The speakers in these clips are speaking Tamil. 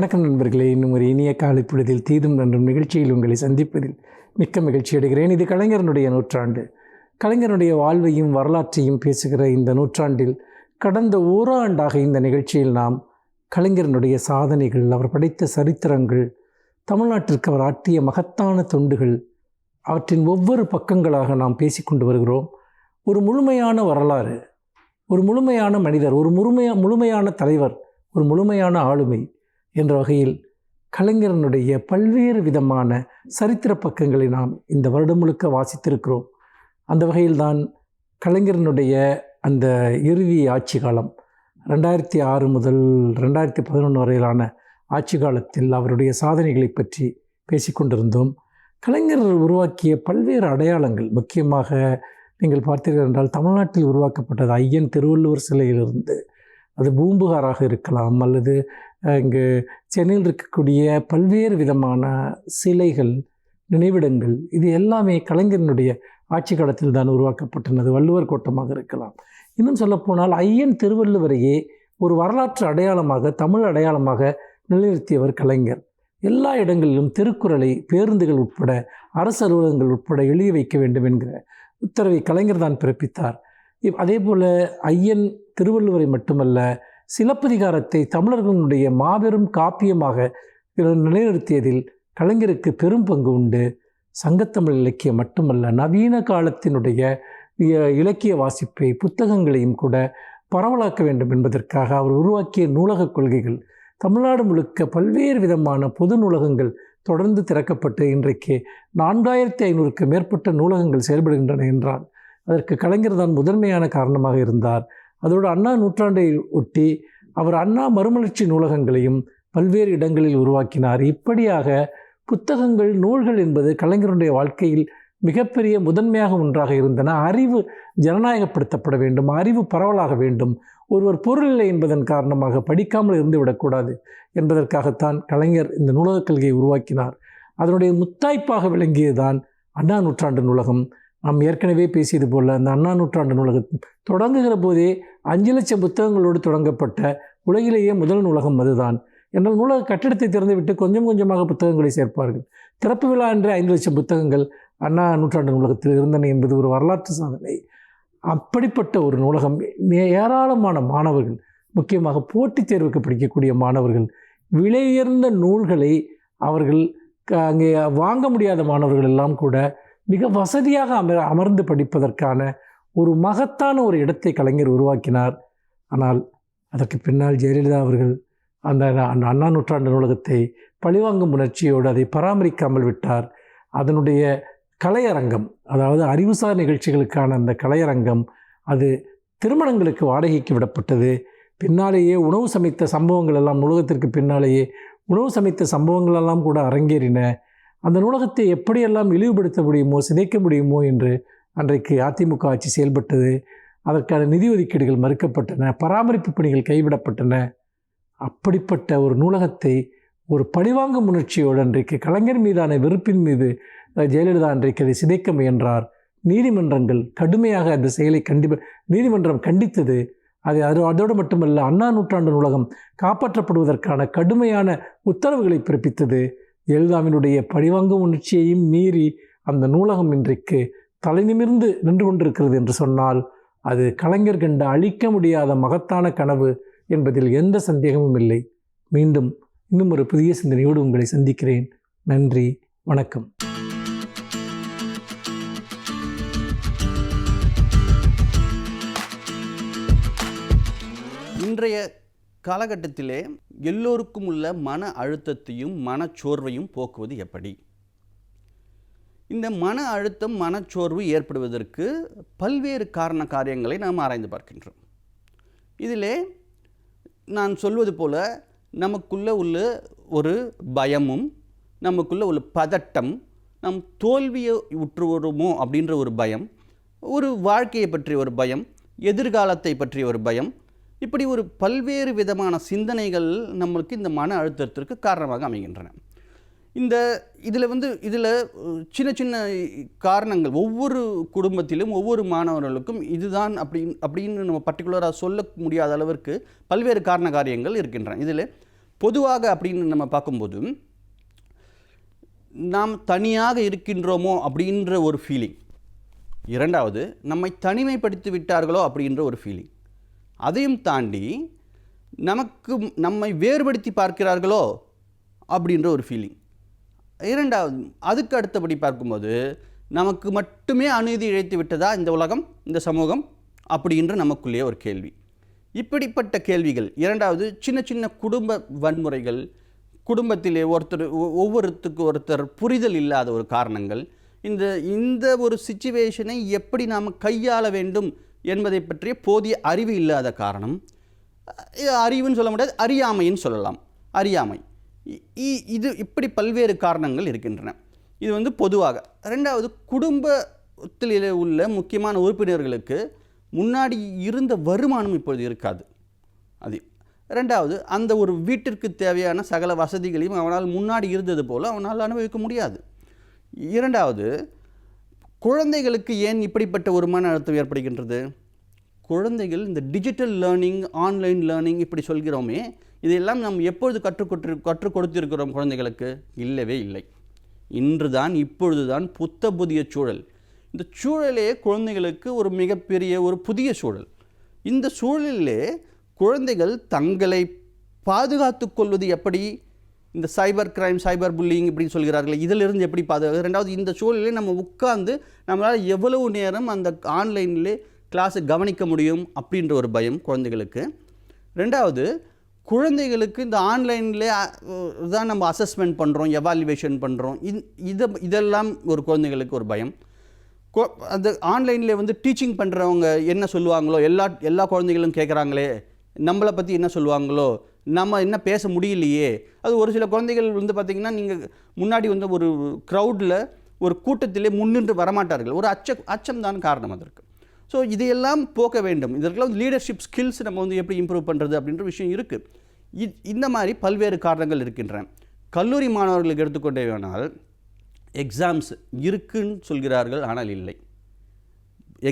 வணக்கம் நண்பர்களே. இன்னும் ஒரு இனிய காலை பொழுதில் தீதும் நன்றும் நிகழ்ச்சியில் உங்களை சந்திப்பதில் மிக்க மகிழ்ச்சி அடைகிறேன். இது கலைஞரனுடைய நூற்றாண்டு. கலைஞருடைய வாழ்வையும் வரலாற்றையும் பேசுகிற இந்த நூற்றாண்டில் கடந்த ஓராண்டாக இந்த நிகழ்ச்சியில் நாம் கலைஞரனுடைய சாதனைகள், அவர் படைத்த சரித்திரங்கள், தமிழ்நாட்டிற்கு அவர் ஆற்றிய மகத்தான தொண்டுகள், அவற்றின் ஒவ்வொரு பக்கங்களாக நாம் பேசிக்கொண்டு வருகிறோம். ஒரு முழுமையான வரலாறு, ஒரு முழுமையான மனிதர், ஒரு முழுமையான தலைவர், ஒரு முழுமையான ஆளுமை என்ற வகையில் கலைஞரனுடைய பல்வேறு விதமான சரித்திர பக்கங்களை நாம் இந்த வருடம் முழுக்க வாசித்திருக்கிறோம். அந்த வகையில்தான் கலைஞரனுடைய அந்த இறுதி ஆட்சி காலம் 2006 முதல் 2011 வரையிலான ஆட்சி காலத்தில் அவருடைய சாதனைகளை பற்றி பேசிக்கொண்டிருந்தோம். கலைஞர் உருவாக்கிய பல்வேறு அடையாளங்கள், முக்கியமாக நீங்கள் பார்த்தீர்கள் என்றால் தமிழ்நாட்டில் உருவாக்கப்பட்டது ஐயன் திருவள்ளுவர் சிலையிலிருந்து, அது பூம்புகாராக இருக்கலாம் அல்லது இங்கு சென்னையில் இருக்கக்கூடிய பல்வேறு விதமான சிலைகள், நினைவிடங்கள், இது எல்லாமே கலைஞரனுடைய ஆட்சி காலத்தில் தான் உருவாக்கப்பட்டது. வள்ளுவர் கோட்டமாக இருக்கலாம். இன்னும் சொல்லப்போனால் ஐயன் திருவள்ளுவரையே ஒரு வரலாற்று அடையாளமாக, தமிழ் அடையாளமாக நிலைநிறுத்தியவர் கலைஞர். எல்லா இடங்களிலும் திருக்குறளை பேருந்துகள் உட்பட, அரசு அலுவலகங்கள் உட்பட எழுதி வைக்க வேண்டும் என்கிற உத்தரவை கலைஞர் தான் பிறப்பித்தார். அதே போல் ஐயன் திருவள்ளுவரை மட்டுமல்ல, சிலப்பதிகாரத்தை தமிழர்களுடைய மாபெரும் காப்பியமாக நிலைநிறுத்தியதில் கலைஞருக்கு பெரும் பங்கு உண்டு. சங்கத்தமிழ் இலக்கியம் மட்டுமல்ல, நவீன காலத்தினுடைய இலக்கிய வாசிப்பை, புத்தகங்களையும் கூட பரவலாக்க வேண்டும் என்பதற்காக அவர் உருவாக்கிய நூலக கொள்கைகள், தமிழ்நாடு முழுக்க பல்வேறு விதமான பொது நூலகங்கள் தொடர்ந்து திறக்கப்பட்டு இன்றைக்கு 4500க்கு மேற்பட்ட நூலகங்கள் செயல்படுகின்றன என்றால் அதற்கு கலைஞர் தான் முதன்மையான காரணமாக இருந்தார். அதோடு அண்ணா நூற்றாண்டை ஒட்டி அவர் அண்ணா மறுமலர்ச்சி நூலகங்களையும் பல்வேறு இடங்களில் உருவாக்கினார். இப்படியாக புத்தகங்கள், நூல்கள் என்பது கலைஞருடைய வாழ்க்கையில் மிகப்பெரிய முதன்மையாக ஒன்றாக இருந்தன. அறிவு ஜனநாயகப்படுத்தப்பட வேண்டும், அறிவு பரவலாக வேண்டும். ஒருவர் பொருள் இல்லை என்பதன் காரணமாக படிக்காமல் இருந்து விடக்கூடாது என்பதற்காகத்தான் கலைஞர் இந்த நூலகக் கொள்கையை உருவாக்கினார். அதனுடைய முத்தாய்ப்பாக விளங்கியதுதான் அண்ணா நூற்றாண்டு நூலகம். நாம் ஏற்கனவே பேசியது போல் அந்த அண்ணா நூற்றாண்டு நூலகம் தொடங்குகிற போதே 5 லட்சம் புத்தகங்களோடு தொடங்கப்பட்ட உலகிலேயே முதல் நூலகம் அதுதான். என்றால் நூலக கட்டிடத்தை திறந்துவிட்டு கொஞ்சம் கொஞ்சமாக புத்தகங்களை சேர்ப்பார்கள். திறப்பு விழா என்று 5 லட்சம் புத்தகங்கள் அண்ணா நூற்றாண்டு நூலகத்தில் இருந்தன என்பது ஒரு வரலாற்று சாதனை. அப்படிப்பட்ட ஒரு நூலகம், ஏராளமான மாணவர்கள், முக்கியமாக போட்டித் தேர்வுக்கு படிக்கக்கூடிய மாணவர்கள், விலையுயர்ந்த நூல்களை அவர்கள் அங்கே வாங்க முடியாத மாணவர்கள் எல்லாம் கூட மிக வசதியாக அமர்ந்து படிப்பதற்கான ஒரு மகத்தான ஒரு இடத்தை கலைஞர் உருவாக்கினார். ஆனால் அதற்கு பின்னால் ஜெயலலிதா அவர்கள் அந்த அண்ணா நூற்றாண்டு நூலகத்தை பழிவாங்கும் உணர்ச்சியோடு அதை பராமரிக்காமல் விட்டார். அதனுடைய கலையரங்கம், அதாவது அறிவுசார் நிகழ்ச்சிகளுக்கான அந்த கலையரங்கம், அது திருமணங்களுக்கு வாடகைக்கு விடப்பட்டது. பின்னாலேயே உணவு சமைத்த சம்பவங்கள் எல்லாம், நூலகத்திற்கு பின்னாலேயே உணவு சமைத்த சம்பவங்கள் எல்லாம் கூட அரங்கேறின. அந்த நூலகத்தை எப்படியெல்லாம் இழிவுபடுத்த முடியுமோ, சிதைக்க முடியுமோ என்று அன்றைக்கு அதிமுக ஆட்சி செயல்பட்டது. அதற்கான நிதி ஒதுக்கீடுகள் மறுக்கப்பட்டன, பராமரிப்பு பணிகள் கைவிடப்பட்டன. அப்படிப்பட்ட ஒரு நூலகத்தை ஒரு பழிவாங்கும் உணர்ச்சியோடு அன்றைக்கு கலைஞர் மீதான வெறுப்பின் மீது ஜெயலலிதா அன்றைக்கு அதை சிதைக்க முயன்றார். நீதிமன்றங்கள் கடுமையாக அந்த செயலை நீதிமன்றம் கண்டித்தது. அதோடு மட்டுமல்ல, அண்ணா நூற்றாண்டு நூலகம் காப்பாற்றப்படுவதற்கான கடுமையான உத்தரவுகளை பிறப்பித்தது. ஜெயலலிதாவினுடைய பழிவாங்கும் உணர்ச்சியையும் மீறி அந்த நூலகம் இன்றைக்கு தலை நிமிர்ந்து நின்று கொண்டிருக்கிறது என்று சொன்னால் அது கலைஞர் கண்ட அழிக்க முடியாத மகத்தான கனவு என்பதில் எந்த சந்தேகமும் இல்லை. மீண்டும் இன்னும் ஒரு புதிய சிந்தனையோடு உங்களை சந்திக்கிறேன். நன்றி, வணக்கம். இன்றைய காலகட்டத்திலே எல்லோருக்கும் உள்ள மன அழுத்தத்தையும் மனச்சோர்வையும் போக்குவது எப்படி? இந்த மன அழுத்தம், மனச்சோர்வு ஏற்படுவதற்கு பல்வேறு காரியங்களை நாம் ஆராய்ந்து பார்க்கின்றோம். இதிலே நான் சொல்வது போல நமக்குள்ள உள்ள ஒரு பயமும், நமக்குள்ள உள்ள பதட்டம், நம் தோல்வியை உற்று வருமோ அப்படின்ற ஒரு பயம், ஒரு வாழ்க்கையை பற்றிய ஒரு பயம், எதிர்காலத்தை பற்றிய ஒரு பயம், இப்படி ஒரு பல்வேறு விதமான சிந்தனைகள் நம்மளுக்கு இந்த மன அழுத்தத்திற்கு காரணமாக அமைகின்றன. இதில் சின்ன சின்ன காரணங்கள் ஒவ்வொரு குடும்பத்திலும் ஒவ்வொரு மாணவர்களுக்கும் இதுதான் அப்படின்னு நம்ம பர்டிகுலராக சொல்ல முடியாத அளவிற்கு பல்வேறு காரியங்கள் இருக்கின்றன. இதில் பொதுவாக அப்படின்னு நம்ம பார்க்கும்போது நாம் தனியாக இருக்கின்றோமோ அப்படின்ற ஒரு ஃபீலிங், இரண்டாவது நம்மை தனிமைப்படுத்தி விட்டார்களோ அப்படின்ற ஒரு ஃபீலிங், அதையும் தாண்டி நம்மை வேறுபடுத்தி பார்க்கிறார்களோ அப்படின்ற ஒரு ஃபீலிங், இரண்டாவது அதுக்கு அடுத்தபடி பார்க்கும்போது நமக்கு மட்டுமே அநீதி இழைத்து விட்டதா இந்த உலகம், இந்த சமூகம் அப்படின்ற நமக்குள்ளேயே ஒரு கேள்வி. இப்படிப்பட்ட கேள்விகள், இரண்டாவது சின்ன சின்ன குடும்ப வன்முறைகள், குடும்பத்திலே ஒவ்வொருத்தருக்கு ஒருத்தர் புரிதல் இல்லாத ஒரு காரணங்கள், இந்த ஒரு சிச்சுவேஷனை எப்படி நாம் கையாள வேண்டும் என்பதை பற்றிய போதிய அறிவு இல்லாத காரணம், அறிவுன்னு சொல்ல முடியாது, அறியாமைன்னு சொல்லலாம், அறியாமை. இது இப்படி பல்வேறு காரணங்கள் இருக்கின்றன. இது பொதுவாக. ரெண்டாவது, குடும்பத்தில் உள்ள முக்கியமான உறுப்பினர்களுக்கு முன்னாடி இருந்த வருமானம் இப்பொழுது இருக்காது. அது ரெண்டாவது, அந்த ஒரு வீட்டிற்கு தேவையான சகல வசதிகளையும் அவனால் முன்னாடி இருந்தது போல் அவனால் அனுபவிக்க முடியாது. இரண்டாவது, குழந்தைகளுக்கு ஏன் இப்படிப்பட்ட ஒரு மன அழுத்தம் ஏற்படுகின்றது? குழந்தைகள் இந்த டிஜிட்டல் லேர்னிங், ஆன்லைன் லேர்னிங் இப்படி சொல்கிறோமே, இதையெல்லாம் நாம் எப்பொழுது கற்றுக் கொடுத்திருக்கிறோம் குழந்தைகளுக்கு? இல்லவே இல்லை. இன்றுதான், இப்பொழுதுதான் புதிய சூழல். இந்த சூழலே குழந்தைகளுக்கு ஒரு மிகப்பெரிய ஒரு புதிய சூழல். இந்த சூழலிலே குழந்தைகள் தங்களை பாதுகாத்து கொள்வது எப்படி? இந்த சைபர் கிரைம், சைபர் புல்லிங் இப்படின்னு சொல்கிறார்கள், இதிலிருந்து எப்படி பாதுகாக்க? ரெண்டாவது, இந்த சூழலிலே நம்ம உட்கார்ந்து நம்மளால் எவ்வளவு நேரம் அந்த ஆன்லைனிலே கிளாஸை கவனிக்க முடியும் அப்படின்ற ஒரு பயம் குழந்தைகளுக்கு. ரெண்டாவது, குழந்தைகளுக்கு இந்த ஆன்லைனில் தான் நம்ம அசஸ்மெண்ட் பண்ணுறோம், எவாலுவேஷன் பண்ணுறோம், இதெல்லாம் ஒரு குழந்தைகளுக்கு ஒரு பயம். அந்த ஆன்லைனில் டீச்சிங் பண்ணுறவங்க என்ன சொல்லுவாங்களோ, எல்லா குழந்தைகளும் கேட்குறாங்களே, நம்மளை பற்றி என்ன சொல்லுவாங்களோ, நம்ம என்ன பேச முடியலையே. அது ஒரு சில குழந்தைகள் பார்த்திங்கன்னா, நீங்கள் முன்னாடி ஒரு க்ரௌடில், ஒரு கூட்டத்திலே முன்னின்று வரமாட்டார்கள். ஒரு அச்சம் தான் காரணம் அதற்கு. ஸோ இதையெல்லாம் போக்க வேண்டும். இதற்கெல்லாம் லீடர்ஷிப் ஸ்கில்ஸ் நம்ம எப்படி இம்ப்ரூவ் பண்ணுறது அப்படின்ற விஷயம் இருக்குது. இந்த மாதிரி பல்வேறு காரணங்கள் இருக்கின்றன. கல்லூரி மாணவர்களுக்கு எடுத்துக்கொண்டே வேணால், எக்ஸாம்ஸ் இருக்குன்னு சொல்கிறார்கள், ஆனால் இல்லை.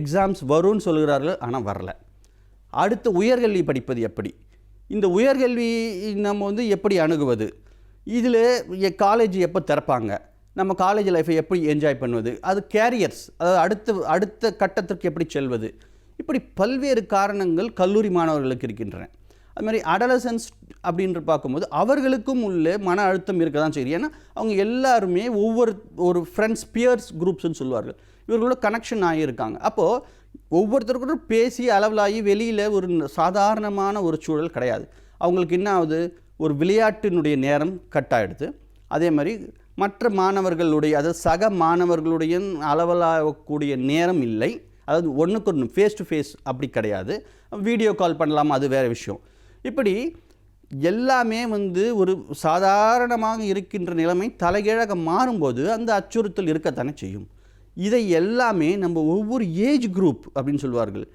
எக்ஸாம்ஸ் வரும்னு சொல்கிறார்கள், ஆனால் வரல. அடுத்த உயர்கல்வி படிப்பது எப்படி? இந்த உயர்கல்வி நம்ம எப்படி அணுகுவது? இதில் காலேஜ் எப்போ திறப்பாங்க? நம்ம காலேஜ் லைஃப்பை எப்படி என்ஜாய் பண்ணுவது? அது கேரியர்ஸ், அதாவது அடுத்த கட்டத்திற்கு எப்படி செல்வது? இப்படி பல்வேறு காரணங்கள் கல்லூரி மாணவர்களுக்கு இருக்கின்றன. அது மாதிரி அடலசன்ஸ் அப்படின்ற பார்க்கும்போது அவர்களுக்கும் உள்ள மன அழுத்தம் இருக்க தான் செய்யும். ஏன்னா அவங்க எல்லாருமே ஒரு ஃப்ரெண்ட்ஸ், பியர்ஸ் குரூப்ஸ்ன்னு சொல்லுவார்கள், இவர்களோட கனெக்ஷன் ஆகியிருக்காங்க. அப்போது ஒவ்வொருத்தருக்கும் பேசி அளவலாகி வெளியில் ஒரு சாதாரணமான ஒரு சூழல் கிடையாது. அவங்களுக்கு என்ன ஆகுது? ஒரு விளையாட்டினுடைய நேரம் கட் ஆகிடுது. அதே மாதிரி மற்ற மாணவர்களுடைய, அதாவது சக மாணவர்களுடைய அளவலாகக்கூடிய நேரம் இல்லை. அதாவது ஒன்றுக்கு ஒன்று ஃபேஸ் டு ஃபேஸ் அப்படி கிடையாது. வீடியோ கால் பண்ணலாமா, அது வேறு விஷயம். இப்படி எல்லாமே ஒரு சாதாரணமாக இருக்கின்ற நிலைமை தலைகீழாக மாறும்போது அந்த அச்சுறுத்தல் இருக்கத்தானே செய்யும். இதை எல்லாமே நம்ம ஒவ்வொரு ஏஜ் குரூப் அப்படின்னு சொல்வார்கள்.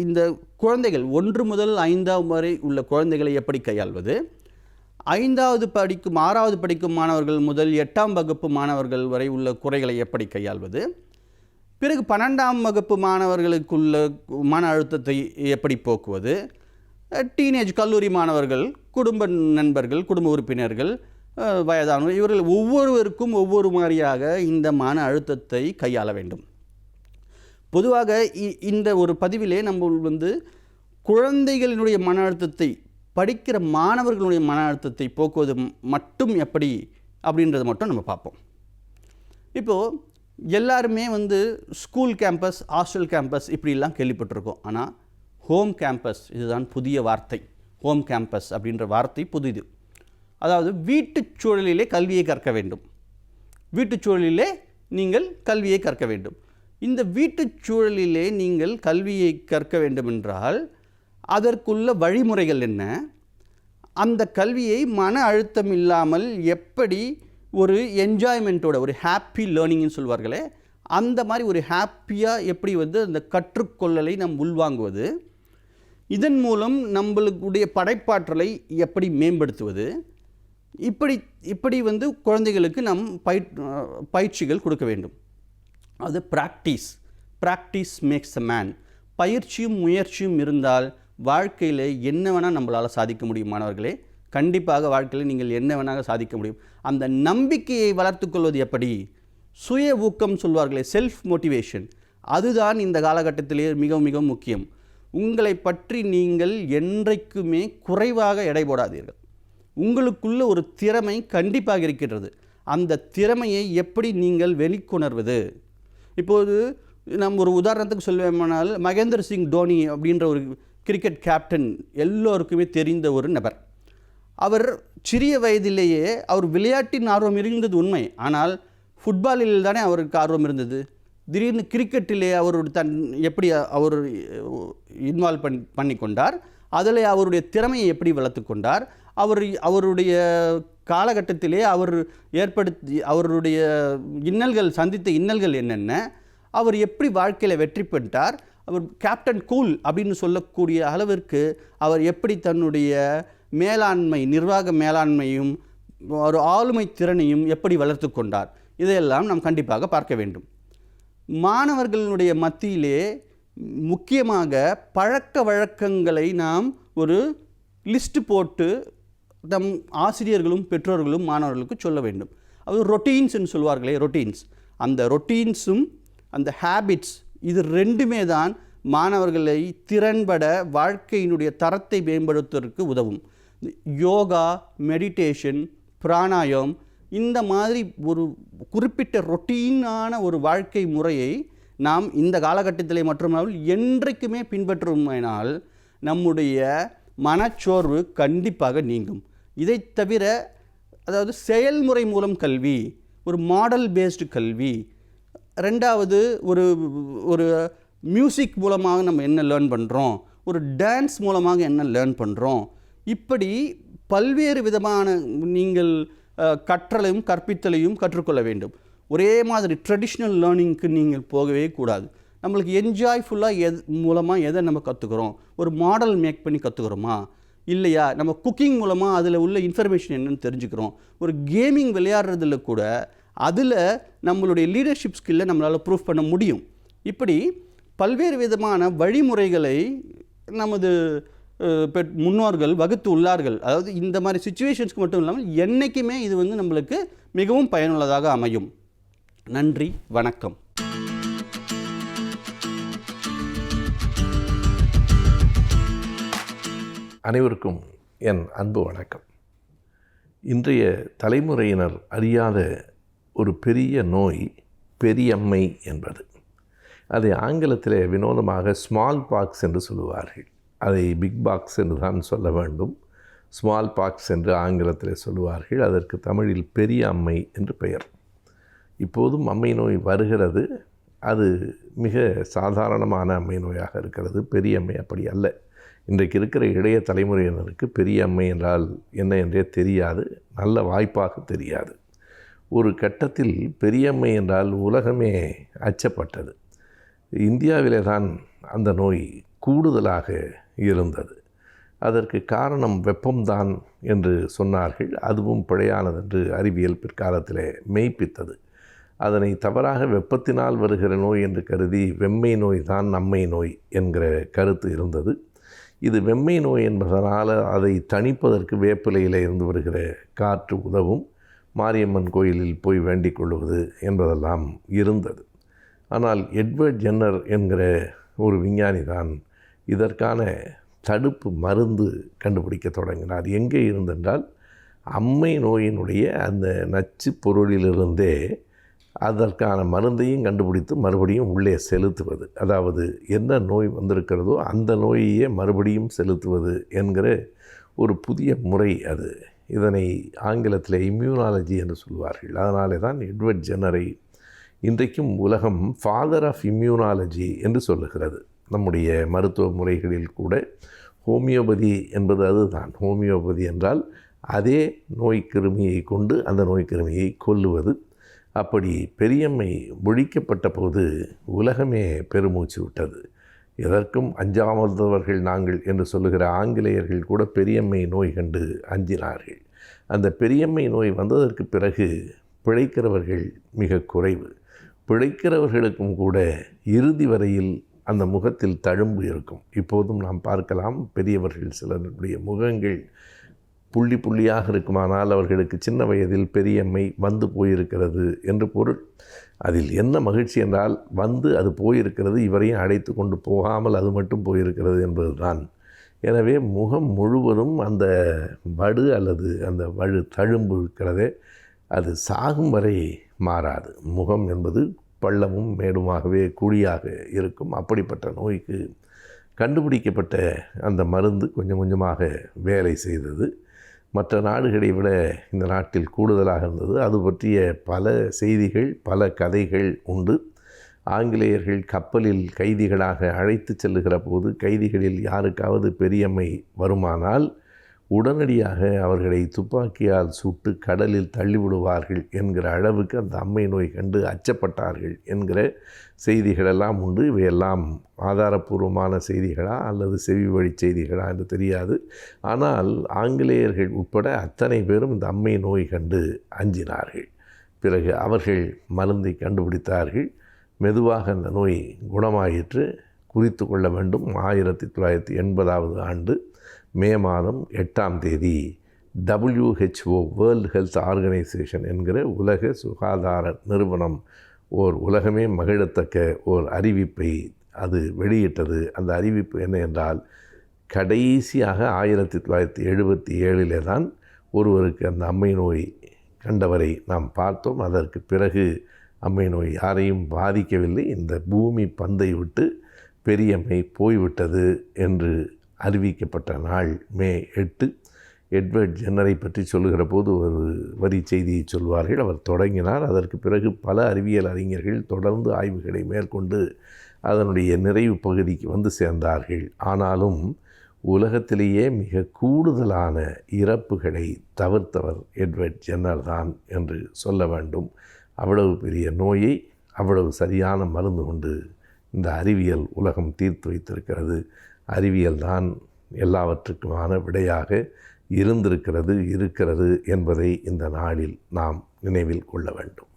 இந்த குழந்தைகள் 1 முதல் 5ஆம் வரை உள்ள குழந்தைகளை எப்படி கையாள்வது, 5வது படிக்கும் 6வது படிக்கும் மாணவர்கள் முதல் 8ஆம் வகுப்பு மாணவர்கள் வரை உள்ள குறைகளை எப்படி கையாள்வது, பிறகு 12ஆம் வகுப்பு மாணவர்களுக்குள்ள மன அழுத்தத்தை எப்படி போக்குவது, டீனேஜ் கல்லூரி மாணவர்கள், குடும்ப நண்பர்கள், குடும்ப உறுப்பினர்கள், வயதானவர், இவர்கள் ஒவ்வொருவருக்கும் ஒவ்வொரு மாதிரியாக இந்த மன அழுத்தத்தை கையாள வேண்டும். பொதுவாக இந்த ஒரு பதிவிலே நம்ம குழந்தைகளினுடைய மன அழுத்தத்தை, படிக்கிற மாணவர்களுடைய மன அழுத்தத்தை போக்குவது மட்டும் எப்படி அப்படின்றத மட்டும் நம்ம பார்ப்போம். இப்போது எல்லாருமே ஸ்கூல் கேம்பஸ், ஹாஸ்டல் கேம்பஸ் இப்படிலாம் கேள்விப்பட்டிருக்கோம். ஆனால் ஹோம் கேம்பஸ், இதுதான் புதிய வார்த்தை. ஹோம் கேம்பஸ் அப்படின்ற வார்த்தை புதிது. அதாவது வீட்டுச் சூழலிலே கல்வியை கற்க வேண்டும். வீட்டுச் சூழலிலே நீங்கள் கல்வியை கற்க வேண்டும். இந்த வீட்டுச் சூழலிலே நீங்கள் கல்வியை கற்க வேண்டுமென்றால் அதற்குள்ள வழிமுறைகள் என்ன? அந்த கல்வியை மன அழுத்தம் இல்லாமல் எப்படி ஒரு என்ஜாய்மெண்ட்டோட, ஒரு ஹாப்பி லேர்னிங்னு சொல்வார்களே, அந்த மாதிரி ஒரு ஹாப்பியாக எப்படி அந்த கற்றுக்கொள்ளலை நாம் உள்வாங்குவது, இதன் மூலம் நம்மளுடைய படைப்பாற்றலை எப்படி மேம்படுத்துவது, இப்படி குழந்தைகளுக்கு நாம் பயிற்சிகள் கொடுக்க வேண்டும். அது ப்ராக்டிஸ் மேக்ஸ் அ மேன். பயிற்சியும் முயற்சியும் இருந்தால் வாழ்க்கையில் என்ன வேணால் நம்மளால் சாதிக்க முடியும் மாணவர்களே. கண்டிப்பாக வாழ்க்கையில் நீங்கள் என்ன வேணால் சாதிக்க முடியும். அந்த நம்பிக்கையை வளர்த்துக்கொள்வது எப்படி? சுய ஊக்கம் சொல்வார்களே, செல்ஃப் மோட்டிவேஷன், அதுதான் இந்த காலகட்டத்திலே மிக மிக முக்கியம். உங்களை பற்றி நீங்கள் என்றைக்குமே குறைவாக எடை போடாதீர்கள். உங்களுக்குள்ள ஒரு திறமை கண்டிப்பாக இருக்கின்றது. அந்த திறமையை எப்படி நீங்கள் வெளிக்கொணர்வது? இப்போது நம்ம ஒரு உதாரணத்துக்கு சொல்வேமானால், மகேந்திர சிங் தோனி அப்படின்ற ஒரு கிரிக்கெட் கேப்டன் எல்லோருக்குமே தெரிந்த ஒரு நபர். அவர் சிறிய வயதிலேயே அவர் விளையாட்டின் ஆர்வம் இருந்தது உண்மை. ஆனால் ஃபுட்பாலில் தானே அவருக்கு ஆர்வம் இருந்தது. திடீர்னு கிரிக்கெட்டிலே அவர் எப்படி அவர் இன்வால்வ் பண்ணி கொண்டார், அதில் அவருடைய திறமையை எப்படி வளர்த்து கொண்டார், அவருடைய காலகட்டத்திலே அவர் அவருடைய சந்தித்த இன்னல்கள் என்னென்ன, அவர் எப்படி வாழ்க்கையில் வெற்றி பெற்றார், அவர் கேப்டன் கூல் அப்படின்னு சொல்லக்கூடிய அளவிற்கு அவர் எப்படி தன்னுடைய நிர்வாக மேலாண்மையும் ஒரு ஆளுமை திறனையும் எப்படி வளர்த்து கொண்டார், இதையெல்லாம் நாம் கண்டிப்பாக பார்க்க வேண்டும். மாணவர்களுடைய மத்தியிலே முக்கியமாக பழக்க வழக்கங்களை நாம் ஒரு லிஸ்ட் போட்டு நம் ஆசிரியர்களும் பெற்றோர்களும் மாணவர்களுக்கு சொல்ல வேண்டும். அது ரொட்டீன்ஸ்ன்னு சொல்வார்களே, ரொட்டீன்ஸ். அந்த ரொட்டீன்ஸும் அந்த ஹேபிட்ஸ், இது ரெண்டுமே தான் மாணவர்களை திறன்பட வாழ்க்கையினுடைய தரத்தை மேம்படுத்துவதற்கு உதவும். யோகா, மெடிடேஷன், பிராணாயம், இந்த மாதிரி ஒரு குறிப்பிட்ட ரொட்டீனான ஒரு வாழ்க்கை முறையை நாம் இந்த காலகட்டத்திலே மட்டுமல்லாமல் என்றைக்குமே பின்பற்றுமானால் நம்முடைய மனச்சோர்வு கண்டிப்பாக நீங்கும். இதை தவிர, அதாவது செயல்முறை மூலம் கல்வி, ஒரு மாடல் பேஸ்டு கல்வி, ரெண்டாவது ஒரு மியூசிக் மூலமாக நம்ம என்ன லேர்ன் பண்ணுறோம், ஒரு டான்ஸ் மூலமாக என்ன லேர்ன் பண்ணுறோம், இப்படி பல்வேறு விதமான நீங்கள் கற்றலையும் கற்பித்தலையும் கற்றுக்கொள்ள வேண்டும். ஒரே மாதிரி ட்ரெடிஷ்னல் லேர்னிங்க்கு நீங்கள் போகவே கூடாது. நம்மளுக்கு என்ஜாய்ஃபுல்லாக மூலமாக எதை நம்ம கற்றுக்குறோம், ஒரு மாடல் மேக் பண்ணி கற்றுக்குறோமா இல்லையா, நம்ம குக்கிங் மூலமாக அதில் உள்ள இன்ஃபர்மேஷன் என்னென்னு தெரிஞ்சுக்கிறோம், ஒரு கேமிங் விளையாடுறதுல கூட அதில் நம்மளுடைய லீடர்ஷிப் ஸ்கில்லை நம்மளால் ப்ரூஃப் பண்ண முடியும். இப்படி பல்வேறு விதமான வழிமுறைகளை நமது முன்னோர்கள் வகுத்து உள்ளார்கள். அதாவது இந்த மாதிரி சிச்சுவேஷன்ஸ்க்கு மட்டும் இல்லாமல் என்றைக்குமே இது நம்மளுக்கு மிகவும் பயனுள்ளதாக அமையும். நன்றி, வணக்கம். அனைவருக்கும் என் அன்பு வணக்கம். இன்றைய தலைமுறையினர் அறியாத ஒரு பெரிய நோய் பெரியம்மை என்பது. அதை ஆங்கிலத்தில் வினோதமாக ஸ்மால் பாக்ஸ் என்று சொல்லுவார்கள். அதை பிக் பாக்ஸ் என்று தான் சொல்ல வேண்டும். ஸ்மால் பாக்ஸ் என்று ஆங்கிலத்தில் சொல்லுவார்கள். அதற்கு தமிழில் பெரிய அம்மை என்று பெயர். இப்போதும் அம்மை நோய் வருகிறது. அது மிக சாதாரணமான அம்மை நோயாக இருக்கிறது. பெரிய அம்மை அப்படி அல்ல. இன்றைக்கு இருக்கிற இளைய தலைமுறையினருக்கு பெரிய அம்மை என்றால் என்ன என்றே தெரியாது, நல்ல வாய்ப்பாக தெரியாது. ஒரு கட்டத்தில் பெரியம்மை என்றால் உலகமே அச்சப்பட்டது. இந்தியாவிலே தான் அந்த நோய் கூடுதலாக இருந்தது. அதற்கு காரணம் வெப்பம்தான் என்று சொன்னார்கள். அதுவும் பிழையானதென்று அறிவியல் பிற்காலத்தில் மெய்ப்பித்தது. அதனை தவறாக வெப்பத்தினால் வருகிற நோய் என்று கருதி வெம்மை நோய் தான் நம்மை நோய் என்கிற கருத்து இருந்தது. இது வெம்மை நோய் என்பதனால் அதை தணிப்பதற்கு வேப்பிலையில் இருந்து வருகிற காற்று உதவும், மாரியம்மன் கோயிலில் போய் வேண்டிக் கொள்வது என்பதெல்லாம் இருந்தது. ஆனால் எட்வர்ட் ஜென்னர் என்கிற ஒரு விஞ்ஞானி தான் இதற்கான தடுப்பு மருந்து கண்டுபிடிக்க தொடங்கினார். எங்கே இருந்தென்றால் அம்மை நோயினுடைய அந்த நச்சு பொருளிலிருந்தே அதற்கான மருந்தையும் கண்டுபிடித்து மறுபடியும் உள்ளே செலுத்துவது. அதாவது என்ன நோய் வந்திருக்கிறதோ அந்த நோயையே மறுபடியும் செலுத்துவது என்கிற ஒரு புதிய முறை அது. இதனை ஆங்கிலத்தில் இம்யூனாலஜி என்று சொல்வார்கள். அதனாலே தான் எட்வர்ட் ஜென்னரை இன்றைக்கும் உலகம் ஃபாதர் ஆஃப் இம்யூனாலஜி என்று சொல்லுகிறது. நம்முடைய மருத்துவ முறைகளில் கூட ஹோமியோபதி என்பது அதுதான். ஹோமியோபதி என்றால் அதே நோய் கிருமியை கொண்டு அந்த நோய் கிருமியை கொல்லுவது. அப்படி பெரியம்மை ஒழிக்கப்பட்ட போது உலகமே பெருமூச்சு விட்டது. எதற்கும் அஞ்சாமதவர்கள் நாங்கள் என்று சொல்லுகிற ஆங்கிலேயர்கள் கூட பெரியம்மை நோய் கண்டு அஞ்சினார்கள். அந்த பெரியம்மை நோய் வந்ததற்கு பிறகு பிழைக்கிறவர்கள் மிக குறைவு. பிழைக்கிறவர்களுக்கும் கூட இறுதி வரையில் அந்த முகத்தில் தழும்பு இருக்கும். இப்போதும் நாம் பார்க்கலாம், பெரியவர்கள் சிலருடைய முகங்கள் புள்ளி புள்ளியாக இருக்குமானால் அவர்களுக்கு சின்ன வயதில் பெரியம்மை வந்து போயிருக்கிறது என்று பொருள். அதில் என்ன மகிழ்ச்சி என்றால், வந்து அது போயிருக்கிறது, இவரையும் அழைத்து கொண்டு போகாமல் அது மட்டும் போயிருக்கிறது என்பது தான். எனவே முகம் முழுவதும் அந்த வடு அல்லது அந்த தழும்பு இருக்கிறதே, அது சாகும் வரை மாறாது. முகம் என்பது பள்ளமும் மேடுமாகவே குழியாக இருக்கும். அப்படிப்பட்ட நோய்க்கு கண்டுபிடிக்கப்பட்ட அந்த மருந்து கொஞ்சம் கொஞ்சமாக வேலை செய்தது. மற்ற நாடுகளை விட இந்த நாட்டில் கூடுதலாக இருந்தது. அது பற்றிய பல செய்திகள், பல கதைகள் உண்டு. ஆங்கிலேயர்கள் கப்பலில் கைதிகளாக அழைத்து செல்லுகிற போது கைதிகளில் யாருக்காவது பெரியம்மை வருமானால் உடனடியாக அவர்களை துப்பாக்கியால் சுட்டு கடலில் தள்ளிவிடுவார்கள் என்கிற அளவுக்கு அந்த அம்மை நோய் கண்டு அச்சப்பட்டார்கள் என்கிற செய்திகளெல்லாம் உண்டு. இவையெல்லாம் ஆதாரபூர்வமான செய்திகளா அல்லது செவி வழி செய்திகளா என்று தெரியாது. ஆனால் ஆங்கிலேயர்கள் உட்பட அத்தனை பேரும் இந்த அம்மை நோய் கண்டு அஞ்சினார்கள். பிறகு அவர்கள் மருந்தை கண்டுபிடித்தார்கள். மெதுவாக அந்த நோய் குணமாயிற்று. குறித்து கொள்ள வேண்டும், 1980 ஆண்டு மே மாதம் 8ஆம் தேதி WHO வேர்ல்டு ஹெல்த் ஆர்கனைசேஷன் என்கிற உலக சுகாதார நிறுவனம் ஓர் உலகமே மகிழத்தக்க ஓர் அறிவிப்பை அது வெளியிட்டது. அந்த அறிவிப்பு என்ன என்றால், கடைசியாக 1977 தான் ஒருவருக்கு அந்த அம்மை நோய் கண்டவரை நாம் பார்த்தோம். அதற்கு பிறகு அம்மை நோய் யாரையும் பாதிக்கவில்லை. இந்த பூமி பந்தை விட்டு பெரியம்மை போய்விட்டது என்று அறிவிக்கப்பட்ட நாள் மே 8. எட்வர்ட் ஜென்னரை பற்றி சொல்லுகிற போது ஒரு வரி செய்தியை சொல்வார்கள். அவர் தொடங்கினார். அதற்கு பிறகு பல அறிவியல் அறிஞர்கள் தொடர்ந்து ஆய்வுகளை மேற்கொண்டு அதனுடைய நிறைவு பகுதிக்கு வந்து சேர்ந்தார்கள். ஆனாலும் உலகத்திலேயே மிக கூடுதலான இறப்புகளை தவிர்த்தவர் எட்வர்ட் ஜென்னர் தான் என்று சொல்ல வேண்டும். அவ்வளவு பெரிய நோயை அவ்வளவு சரியான மருந்து கொண்டு இந்த அறிவியல் உலகம் தீர்த்து வைத்திருக்கிறது. அறிவியல் தான் எல்லாவற்றுக்குமான விடையாக இருக்கிறது என்பதை இந்த நாளில் நாம் நினைவில் கொள்ள வேண்டும்.